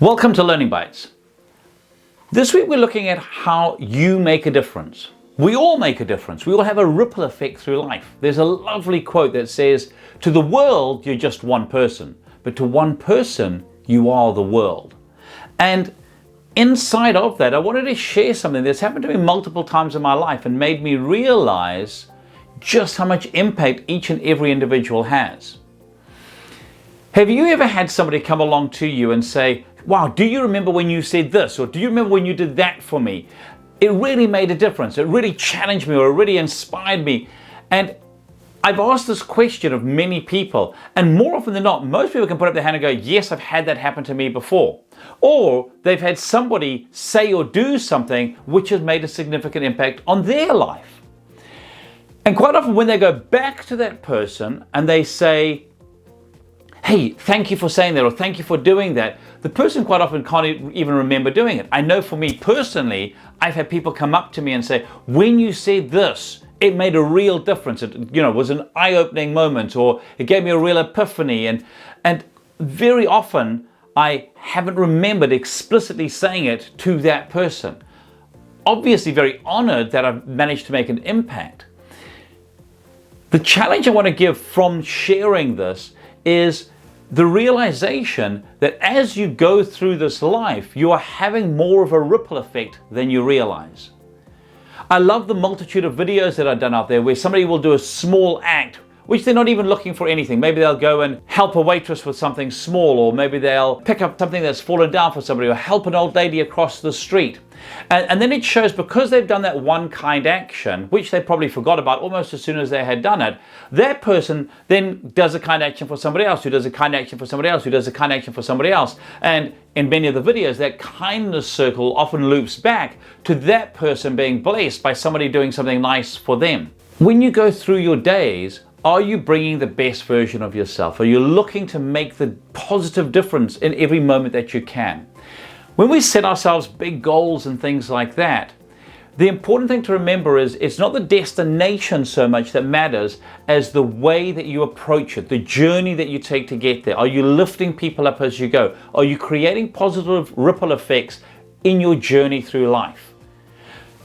Welcome to Learning Bites. This week we're looking at how you make a difference. We all make a difference. We all have a ripple effect through life. There's a lovely quote that says, "To the world, you're just one person, but to one person, you are the world." And inside of that, I wanted to share something that's happened to me multiple times in my life and made me realize just how much impact each and every individual has. Have you ever had somebody come along to you and say, "Wow, do you remember when you said this?" Or "Do you remember when you did that for me? It really made a difference. It really challenged me, or it really inspired me." And I've asked this question of many people, and more often than not, most people can put up their hand and go, "Yes, I've had that happen to me before." Or they've had somebody say or do something which has made a significant impact on their life. And quite often when they go back to that person and they say, "Hey, thank you for saying that," or "Thank you for doing that," the person quite often can't even remember doing it. I know for me personally, I've had people come up to me and say, "When you said this, it made a real difference. It, was an eye-opening moment, or it gave me a real epiphany." And very often, I haven't remembered explicitly saying it to that person. Obviously very honored that I've managed to make an impact. The challenge I want to give from sharing this is the realization that as you go through this life, you are having more of a ripple effect than you realize. I love the multitude of videos that are done out there where somebody will do a small act which they're not even looking for anything. Maybe they'll go and help a waitress with something small, or maybe they'll pick up something that's fallen down for somebody, or help an old lady across the street. And then it shows, because they've done that one kind action, which they probably forgot about almost as soon as they had done it, that person then does a kind action for somebody else, who does a kind action for somebody else, who does a kind action for somebody else. And in many of the videos, that kindness circle often loops back to that person being blessed by somebody doing something nice for them. When you go through your days, are you bringing the best version of yourself? Are you looking to make the positive difference in every moment that you can? When we set ourselves big goals and things like that, the important thing to remember is it's not the destination so much that matters as the way that you approach it, the journey that you take to get there. Are you lifting people up as you go? Are you creating positive ripple effects in your journey through life?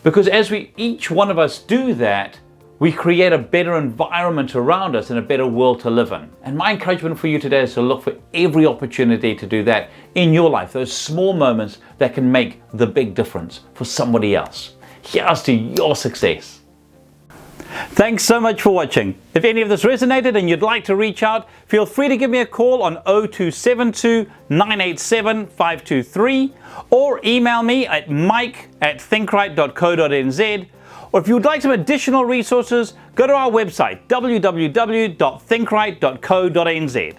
Because as each one of us do that, we create a better environment around us and a better world to live in. And my encouragement for you today is to look for every opportunity to do that in your life, those small moments that can make the big difference for somebody else. Here's to your success. Thanks so much for watching. If any of this resonated and you'd like to reach out, feel free to give me a call on 0272 987 523 or email me at mike@thinkright.co.nz. Or if you would like some additional resources, go to our website, www.thinkright.co.nz.